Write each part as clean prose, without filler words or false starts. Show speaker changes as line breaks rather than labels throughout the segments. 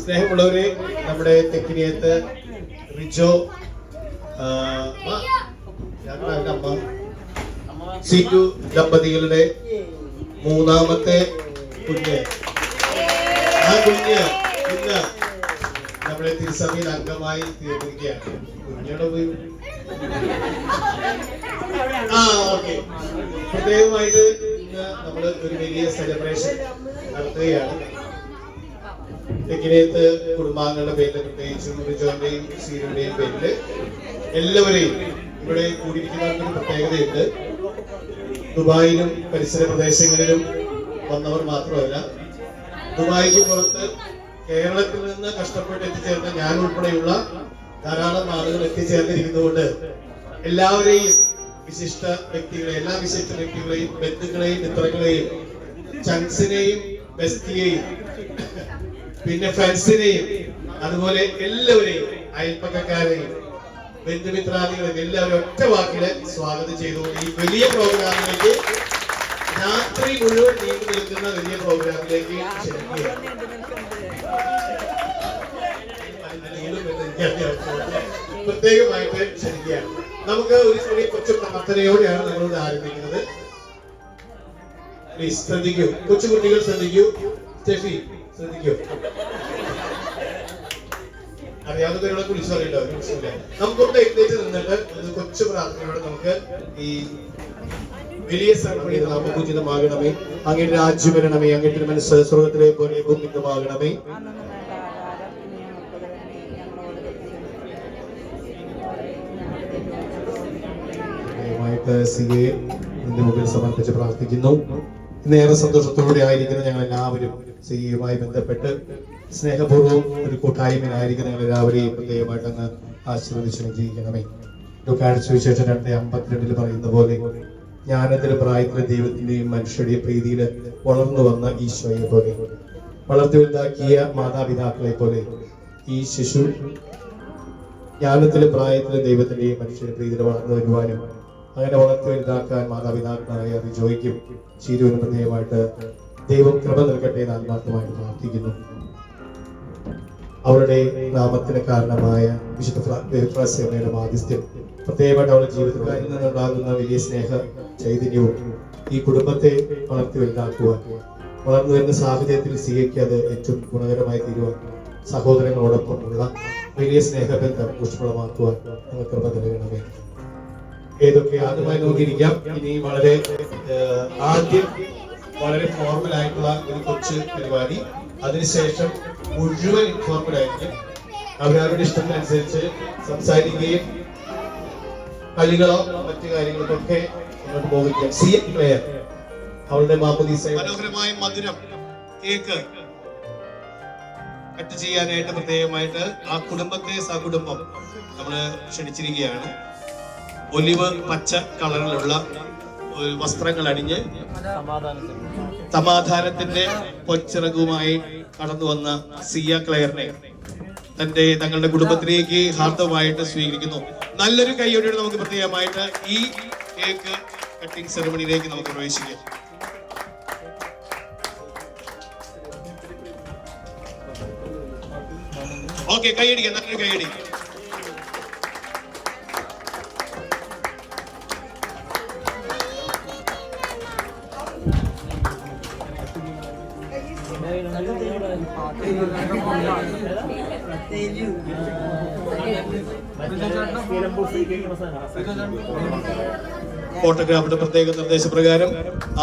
സ്നേഹമുള്ളവരെ, നമ്മുടെ തെക്കിനിയത്ത് റിജോ അമ്മ സീറ്റു ദമ്പതികളുടെ മൂന്നാമത്തെ കുഞ്ഞ്. ആ കുഞ്ഞ് ഇന്ന് നമ്മുടെ തിരുസഭയിൽ അംഗമായി തീർന്നിരിക്കുകയാണ്. കുഞ്ഞിയുടെ പോയി ഓക്കെ. പ്രത്യേകമായിട്ട് ഇന്ന് നമ്മൾ ഒരു വലിയ സെലിബ്രേഷൻ നടത്തുകയാണ്. തെക്കിനിയത്ത് കുടുംബാംഗങ്ങളുടെ പേരിൽ, പ്രത്യേകിച്ചും റിജോന്റെയും സീരുടെയും പേരില് എല്ലാവരെയും ഇവിടെ കൂടിയിരിക്കുന്നവർക്ക് ഒരു പ്രത്യേകതയുണ്ട്. ദുബായിലും പരിസര പ്രദേശങ്ങളിലും വന്നവർ മാത്രമല്ല, ദുബായിക്ക് പുറത്ത് കേരളത്തിൽ നിന്ന് കഷ്ടപ്പെട്ട് എത്തിച്ചേർന്ന ഞാൻ ഉൾപ്പെടെയുള്ള ധാരാളം ആളുകൾ എത്തിച്ചേർന്നിരിക്കുന്നതുകൊണ്ട് എല്ലാവരെയും വിശിഷ്ട വ്യക്തികളെ, എല്ലാ വിശിഷ്ട വ്യക്തികളെയും, ബന്ധുക്കളെയും, മിത്രങ്ങളെയും, ചങ്സിനെയും ബെസ്റ്റിയെയും, പിന്നെ ഫ്രണ്ട്സിനെയും, അതുപോലെ എല്ലാവരെയും, അയൽപ്പക്കക്കാരെയും, ബന്ധുമിത്രാദികളെയും എല്ലാവരും ഒറ്റ വാക്കില് സ്വാഗതം ചെയ്തുകൊണ്ട് ഈ വലിയ പ്രോഗ്രാമിലേക്ക്, രാത്രി മുഴുവൻ നീണ്ടു നിൽക്കുന്ന വലിയ പ്രോഗ്രാമിലേക്ക് ക്ഷണിക്കുകയാണ്. പ്രത്യേകമായിട്ട് ക്ഷണിക്കുകയാണ്. നമുക്ക് ഒരു ചെറിയ കൊച്ചു പ്രാർത്ഥനയോടെയാണ് നമ്മളിവിടെ ആരംഭിക്കുന്നത്. പ്ലീസ് ശ്രദ്ധിക്കൂ, കൊച്ചുകുട്ടികൾ ശ്രദ്ധിക്കൂ, സ്റ്റെഫി ശ്രദ്ധിക്കൂ. അറിയാവുന്നവരോട് വിളിച്ചു പറയണ്ടോ? നമുക്കൊന്ന് എഴുന്നേറ്റ് നിന്നിട്ട് ഒരു കൊച്ചു പ്രാർത്ഥനയോടെ നമുക്ക് ഈ വലിയ സർവ്വീത് നമുക്ക് ഉചിതമാകണമേ. അങ്ങയുടെ രാജ്യം വരണമേ, അങ്ങയുടെ മനസ്സ് സ്വർഗത്തിലെ പോലെ ഭൂമികമാകണമേ. നിന്റെ മുമ്പിൽ സമർപ്പിച്ച് പ്രാർത്ഥിക്കുന്നു. ഇന്നേറെ സന്തോഷത്തോടെ ആയിരിക്കുന്ന ഞങ്ങൾ എല്ലാവരും സിയുമായി ബന്ധപ്പെട്ട് സ്നേഹപൂർവ്വം ഒരു കൂട്ടായ്മയിലായിരിക്കുന്ന ഞങ്ങൾ എല്ലാവരെയും പ്രത്യേകമായിട്ട് അങ്ങ് ആശീർവദിച്ച് അനുഗ്രഹിക്കണമേ. സുവിശേഷം 2:52 പറയുന്ന പോലെ ജ്ഞാനത്തിലെ പ്രായത്തിലെ ദൈവത്തിന്റെയും മനുഷ്യരുടെയും പ്രീതിയിൽ വളർന്നു വന്ന ഈശോയെ പോലെ, വളർത്തി വലുതാക്കിയ മാതാപിതാക്കളെ പോലെ ഈ ശിശു ജ്ഞാനത്തിലെ പ്രായത്തിലെ ദൈവത്തിന്റെയും മനുഷ്യരുടെ പ്രീതിയിൽ വളർന്നു വരുവാനും അങ്ങനെ വളർത്തി വലുതാക്കാൻ മാതാപിതാക്കളായ റിജോയ്ക്കും ശീരുവിനും പ്രത്യേകമായിട്ട് ദൈവം കൃപ നൽകട്ടെ എന്ന് ആത്മാർത്ഥമായിട്ട് പ്രാർത്ഥിക്കുന്നു. അവരുടെ നാമത്തിന് കാരണമായ വിശുദ്ധ സേവയുടെ മാധ്യസ്ഥ്യം, പ്രത്യേകമായിട്ട് അവരുടെ ജീവിതത്തിൽ നിന്നുണ്ടാകുന്ന വലിയ സ്നേഹ ചൈതന്യവും ഈ കുടുംബത്തെ വളർത്തി വലുതാക്കുവാൻ, വളർന്നു വരുന്ന സാഹചര്യത്തിൽ സിയയ്ക്ക് അത് ഏറ്റവും ഗുണകരമായി തീരുവാൻ, സഹോദരങ്ങളോടൊപ്പമുള്ള വലിയ സ്നേഹബന്ധം പുഷ്പളമാക്കുവാൻ ഞങ്ങൾ കൃപ നൽകണമേ. ഏതൊക്കെ ആദ്യമായി നോക്കിയിരിക്കാം. ഇനി ആദ്യം വളരെ ഫോർമൽ ആയിട്ടുള്ള ഒരു കൊച്ചു പരിപാടി, അതിനുശേഷം മുഴുവൻ ഇൻഫോർമൽ ആയിട്ട് അവരവരുടെ ഇഷ്ടത്തിനനുസരിച്ച് സംസാരിക്കുകയും കളികളോ മറ്റു കാര്യങ്ങൾക്കൊക്കെ മുന്നോട്ട് പോവുകയും. സിയ ക്ലെയർ അവളുടെ മാമോദീസ മനോഹരമായ മധുരം കേക്ക് കട്ട് ചെയ്യാനായിട്ട് പ്രത്യേകമായിട്ട് ആ കുടുംബത്തെ സകുടുംബം നമ്മള് ക്ഷണിച്ചിരിക്കുകയാണ്. ഒലിവ് പച്ച കളറിലുള്ള വസ്ത്രങ്ങൾ അണിഞ്ഞ് സമാധാനത്തിന്റെ പൊൻചിറകുമായി കടന്നു വന്ന സിയ ക്ലെയറിനെ തങ്ങളുടെ കുടുംബത്തിലേക്ക് ഹാർദവമായിട്ട് സ്വീകരിക്കുന്നു. നല്ലൊരു കൈയോടെ നമുക്ക് പ്രത്യേകമായിട്ട് ഈ കേക്ക് കട്ടിംഗ് സെറമണിയിലേക്ക് നമുക്ക് പ്രവേശിക്കാം. ഓക്കെ, കൈയടിക്കാം, നല്ലൊരു കൈയടി. ഫോട്ടോഗ്രാഫറുടെ പ്രത്യേക നിർദ്ദേശപ്രകാരം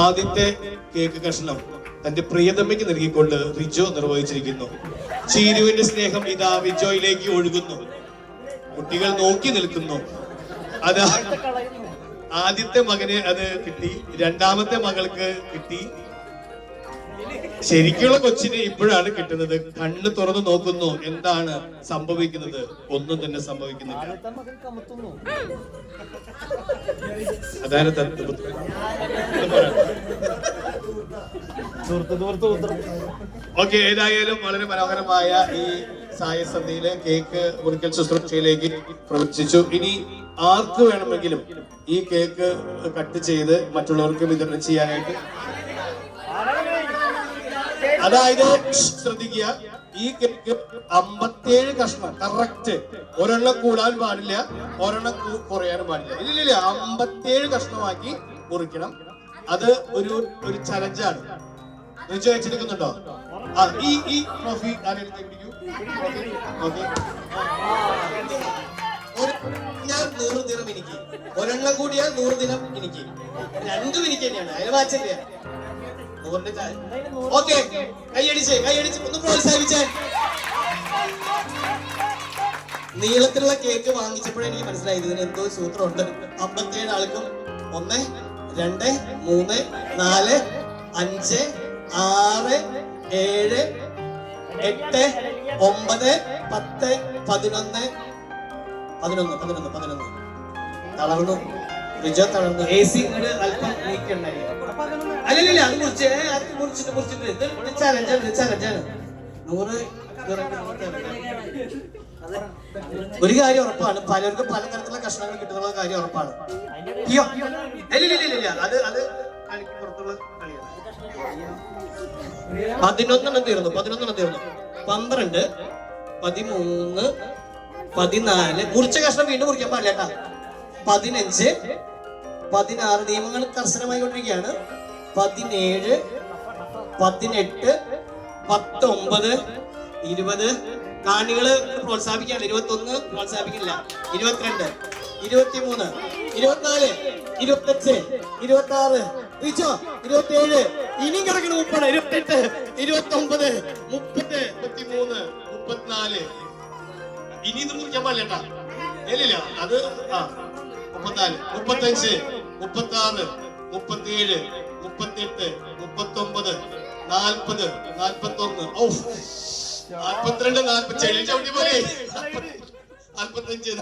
ആദ്യത്തെ കേക്ക് കഷ്ണം തന്റെ പ്രിയതമ്മയ്ക്ക് നൽകിക്കൊണ്ട് റിജോ നിർവഹിച്ചിരിക്കുന്നു. ചീരുവിന്റെ സ്നേഹം ഇതാ റിജോയിലേക്ക് ഒഴുകുന്നു. കുട്ടികൾ നോക്കി നിൽക്കുന്നു. അതാ ആദ്യത്തെ മകന് അത് കിട്ടി, രണ്ടാമത്തെ മകൾക്ക് കിട്ടി. ശരിക്കുള്ള കൊച്ചിന് ഇപ്പോഴാണ് കിട്ടുന്നത്. കണ്ണ് തുറന്നു നോക്കുന്നു, എന്താണ് സംഭവിക്കുന്നത്? ഒന്നും തന്നെ സംഭവിക്കുന്നില്ല. അതാണ് ഓക്കെ, ഏതായാലും വളരെ മനോഹരമായ ഈ സായസന്ധിയിലെ കേക്ക് മുറിക്കൽ ശുശ്രൂഷയിലേക്ക് പ്രവേശിച്ചു. ഇനി ആർക്ക് വേണമെങ്കിലും ഈ കേക്ക് കട്ട് ചെയ്ത് മറ്റുള്ളവർക്ക് വിതരണം ചെയ്യാനായിട്ട്, അതായത് ശ്രദ്ധിക്കുക,
ഈ കേക്ക് 57 കഷ്ണം കറക്റ്റ്. ഒരെണ്ണം കൂടാൻ പാടില്ല, ഒരെണ്ണം കുറയാനും പാടില്ല. ഇല്ലില്ല, 57 കഷ്ണമാക്കി മുറിക്കണം. അത് ഒരു ചലഞ്ചാണ്. വെച്ചെടുക്കുന്നുണ്ടോ? ഈ ട്രോഫി ആരെങ്കിലും ഞാൻ 100 ദിനം എനിക്ക്, ഒരെണ്ണം കൂടിയാൽ 100 ദിനം എനിക്ക്, രണ്ടും എനിക്ക് തന്നെയാണ്. അതിന് മാച്ചില്ല. ഓക്കെ, കൈയടിച്ച് ഒന്ന് പ്രോത്സാഹിപ്പിച്ചേ. നീളത്തിലുള്ള കേക്ക് വാങ്ങിച്ചപ്പോഴേ എനിക്ക് മനസ്സിലായത് ഇതിന് എന്തോ സൂത്രമുണ്ട്. 57 ആൾക്കും 1 2 3 4 5 6 7 8 9 10 11 തളർന്നു. റിജോ തളർന്നു. AC ഇങ്ങോട്ട് അല്പം നീക്കണ്ടായി. അല്ലല്ല, അത് മുറിച്ചിട്ട് ഇത് ചലഞ്ചാണ്. 100 ഒരു കാര്യം ഉറപ്പാണ്, പലർക്കും പല തരത്തിലുള്ള കഷ്ണങ്ങൾ കിട്ടുന്ന കാര്യം ഉറപ്പാണ്. ഇല്ല, അത് കളിക്ക് പുറത്തുള്ള കളിയാണ്. 11 തീർന്നു. 12, 13, 14. മുറിച്ച കഷ്ണം വീണ്ടും മുറിക്കാൻ പാടില്ല കേട്ടാ. 15, 16 നിയമങ്ങൾ കർശനമായി കൊണ്ടിരിക്കുകയാണ്. 17, 18, 19, 20. കാണികള് പ്രോത്സാഹിപ്പിക്കാണ്. 21 പ്രോത്സാഹിപ്പിക്കില്ല. 22, 23, 24, 25, 26, 27. ഇനിയും കിടക്കണം 30, 28, 29, 30, 33, 34. ഇനി ഇത് മുറിക്കാൻ പാടില്ല. ഇല്ലില്ല, അത് 34, 35, 36, 37, 38, 39, 40, 41. 42, 47. ചവിട്ടി പോലെ 45,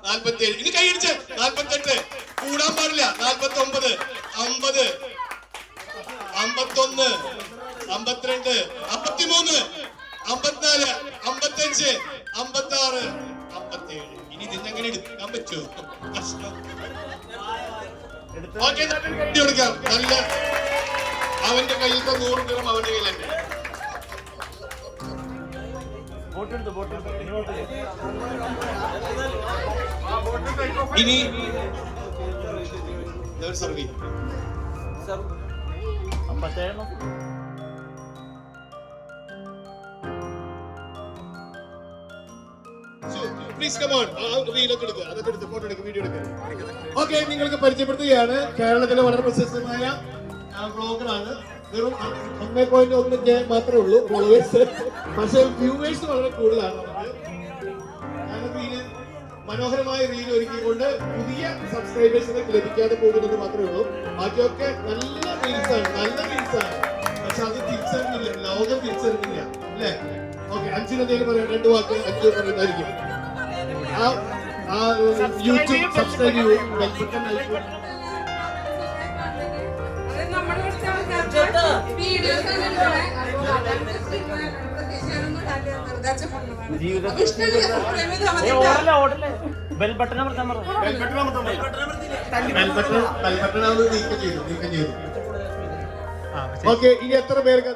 47. ഇനി കൈയടിച്ച് 48. കൂടാൻ പാടില്ല. 49, 50, 51, 52, 53, 54, 55, 56, 57. ഇനി ഇതിനെങ്ങനെ എടുക്കാൻ പറ്റുമോ? ഓക്കെ, കൊടുക്കാം. നല്ല അവന്റെ കയ്യിലത്തെ 100 gram അവന്റെ കയ്യിലുണ്ട്. ഇനി സർവീ പ്ലീസ് കം ഓൺ. റീലൊക്കെ എടുക്കുക, അതൊക്കെ എടുത്ത് ഫോട്ടോ എടുക്കുക, വീഡിയോ എടുക്കുക. ഓക്കെ, നിങ്ങൾക്ക് പരിചയപ്പെടുത്തുകയാണ്. കേരളത്തിലെ വളരെ പ്രശസ്തമായ ബ്ലോഗറാണ്. വെറും 1.1K മാത്രമേ ഉള്ളൂ ഫോളോവേഴ്സ്, പക്ഷേ വ്യൂവേഴ്സ് വളരെ കൂടുതലാണ്. മനോഹരമായ റീൽ ഒരുക്കിക്കൊണ്ട് പുതിയ സബ്സ്ക്രൈബേഴ്സിനെ ലഭിക്കാതെ പോകുന്നത് മാത്രമേ ഉള്ളൂ. ബാക്കിയൊക്കെ നല്ല റീൽസാണ്. പക്ഷെ അത് തിരിച്ചറിഞ്ഞില്ല, ലോകം തിരിച്ചറിഞ്ഞില്ല അല്ലേ? ഓക്കെ, 5 എന്തെങ്കിലും പറയാം, 2 വാക്ക് 5 പറയുന്നതായിരിക്കും. യൂട്യൂബ് സബ്സ്ക്രൈബ് ചെയ്യൂ. ഓക്കെ, ഇനി എത്ര പേർക്ക്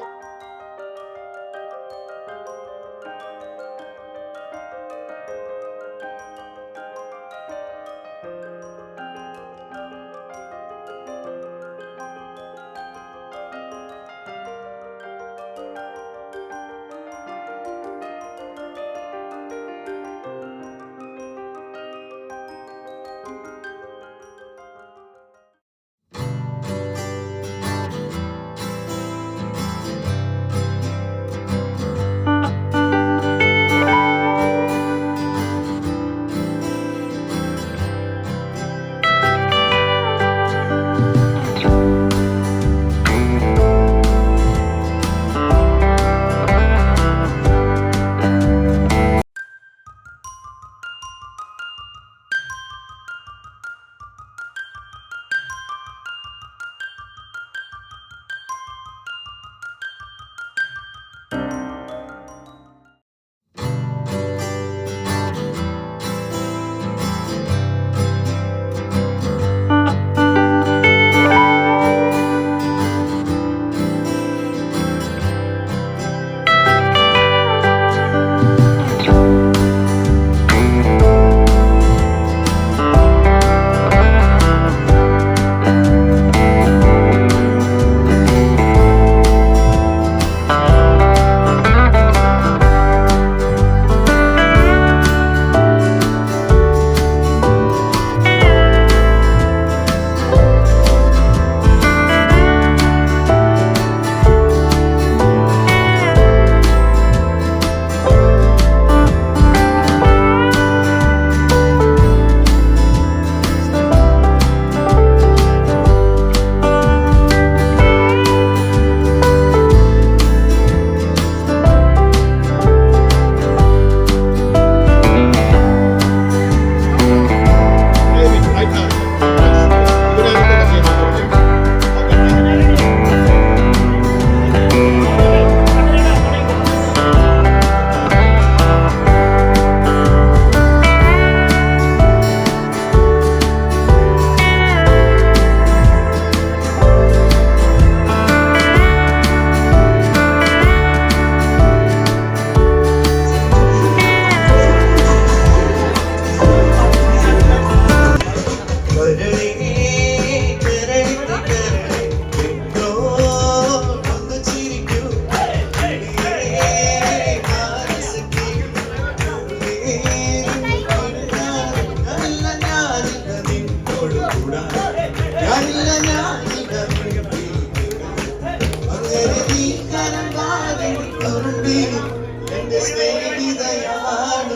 കവിതയാണ്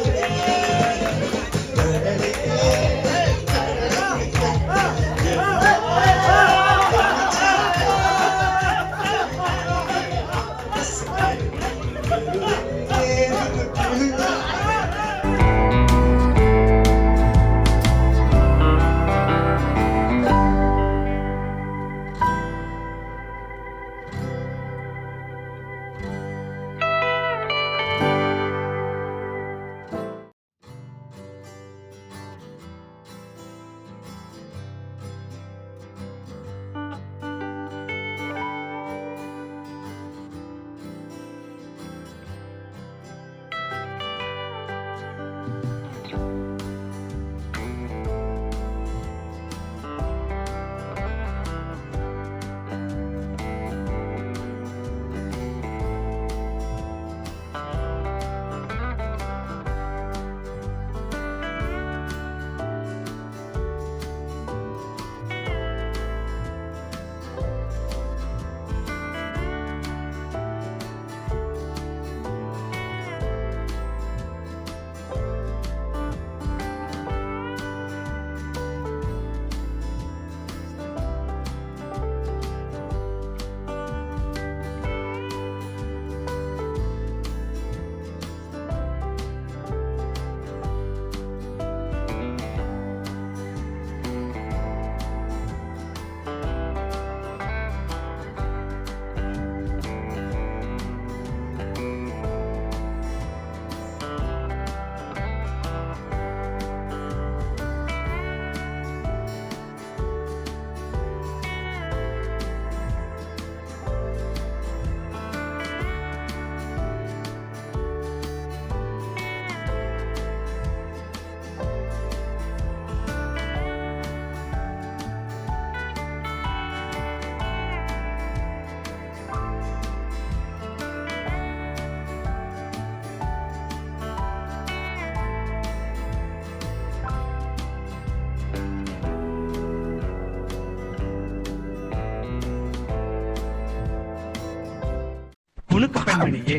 നുണുക്ക് പെൺമണിയെ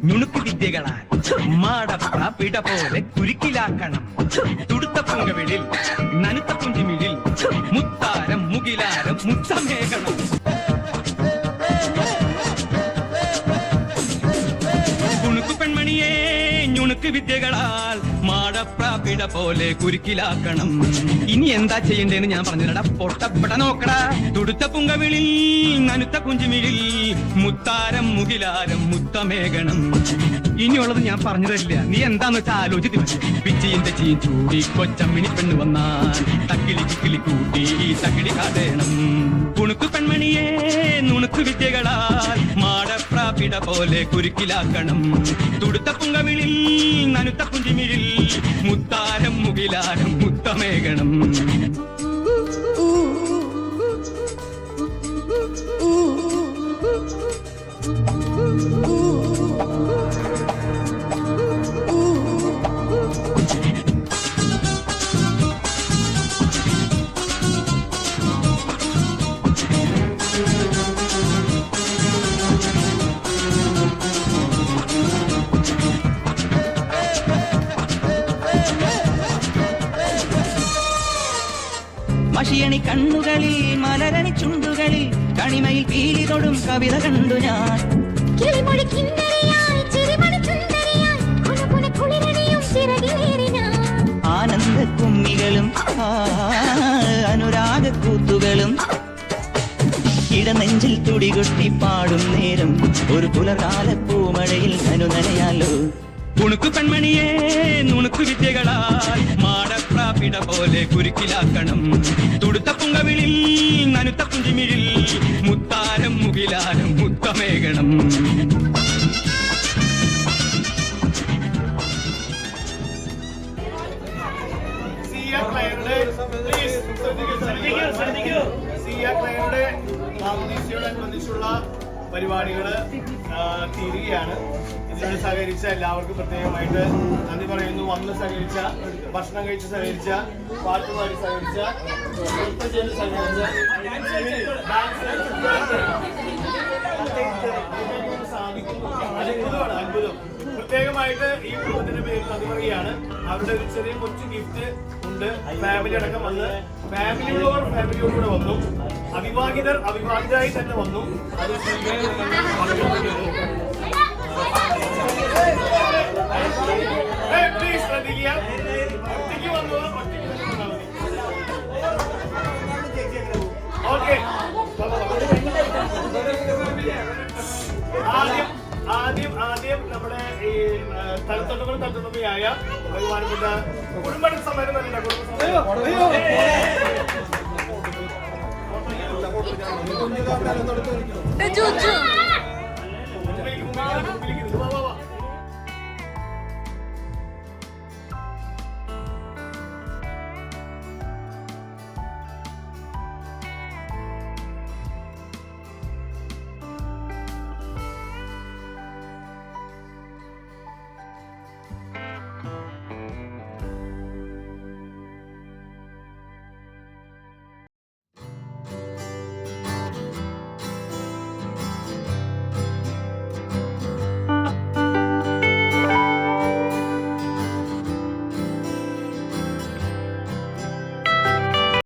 നുണുക്ക് വിദ്യകളാൽ മാടപ്പ പിട പോലെ കുരുക്കിലാക്കണം. തുടുത്ത പൊങ്കവിളിൽ നനുത്ത പുഞ്ചിമിഴിൽ മുത്താരം മുകിലാരം മുത്തമേകണം. കുണുക്ക് പെൺമണിയെ നുണുക്ക് വിദ്യകളാൽ മാടപ്പ പിട പോലെ കുരുക്കിലാക്കണം. ഇനി എന്താ ചെയ്യണ്ടേന്ന് ഞാൻ പറഞ്ഞില്ലടാ, പൊട്ടപ്പെട നോക്കടാ. തുടുത്ത പുങ്കവിളിൽ നനുത്ത കുഞ്ചുമിഴിൽ മുത്താരം മുകിലാരം മുത്തമേകണം. ഇനിയുള്ളത് ഞാൻ പറഞ്ഞു തരില്ല, നീ എന്താന്ന് വെച്ചാൽ ആലോചിച്ച് പിച്ചിയും തെച്ചിയും ചൂടി കൊച്ചമ്മിണി പെണ്ണ് വന്നാൽ തക്കിളി ചിക്കിളി കൂട്ടി തക്കിളി കാട്ടേണം. കുണുക്ക് പെൺമണിയെ നുണുക്ക് വിദ്യകളാൽ മാടപ്രാപിട പോലെ കുരുക്കിലാക്കണം. തുടുത്ത പുങ്കവിളിൽ നനുത്ത കുഞ്ചിമിഴിൽ മുത്താരം മുകിലാരം മുത്തമേകണം. മഷിയണി കണ്ണുകളിൽ മലരണി ചുണ്ടുകളിൽ കണിമയിൽ പീലി തൊടും കവിത കണ്ടു ഞാൻ. ആനന്ദ കുമ്മികളും അനുരാഗ കൂത്തുകളും ഇടനെഞ്ചിൽ തുടികൊട്ടി പാടും നേരം ഒരു പുലർകാല പൂമഴയിൽ നനുനനയാലോ. കുണുക്ക് പെൺമണിയെ നുണുക്ക് വിദ്യകളാൽ മാടപ്രാപിട പോലെ കുരുക്കിലാക്കണം. തുടുത്ത പുങ്കവിളിൽ നനുത്ത പുഞ്ചിമിഴിൽ മുത്താരം മുകിലാരം മുത്തമേകണം.
അനുബന്ധിച്ചുള്ള പരിപാടികള് തീരുകയാണ്. ഇതിനോട് സഹകരിച്ച എല്ലാവർക്കും പ്രത്യേകമായിട്ട് നന്ദി പറയുന്നു. വന്ന് സഹകരിച്ച, ഭക്ഷണം കഴിച്ച് സഹകരിച്ച, പാട്ടുപാടി സഹകരിച്ച, നൃത്തം ചെയ്ത് സഹകരിച്ച, സാധിക്കുന്നു. അത്ഭുതമാണ്, അത്ഭുതം. പ്രത്യേകമായിട്ട് ഈ കുടുംബത്തിന്റെ പേരിൽ നന്ദി പറയുകയാണ്. അവരുടെ ഒരു ചെറിയ കൊച്ചു ഗിഫ്റ്റ് ഉണ്ട്. ഫാമിലി അടക്കം വന്ന് ഫാമിലിയുള്ളവർ ഫാമിലിയോടുകൂടെ വന്നു, അവിവാഹിതർ അവിവാഹിതരായി തന്നെ വന്നു. അത് പ്ലീസ് ശ്രദ്ധിക്കുക. ഒറ്റയ്ക്ക് വന്നവർ ഒറ്റയ്ക്ക് വന്നാൽ മതി. ഓക്കെ, ആദ്യം നമ്മുടെ ഈ തലത്തൊട്ടുമയായ ബഹുമാനപ്പെട്ട കുടുംബ സമ്മേളനം തന്നെ കുടുംബ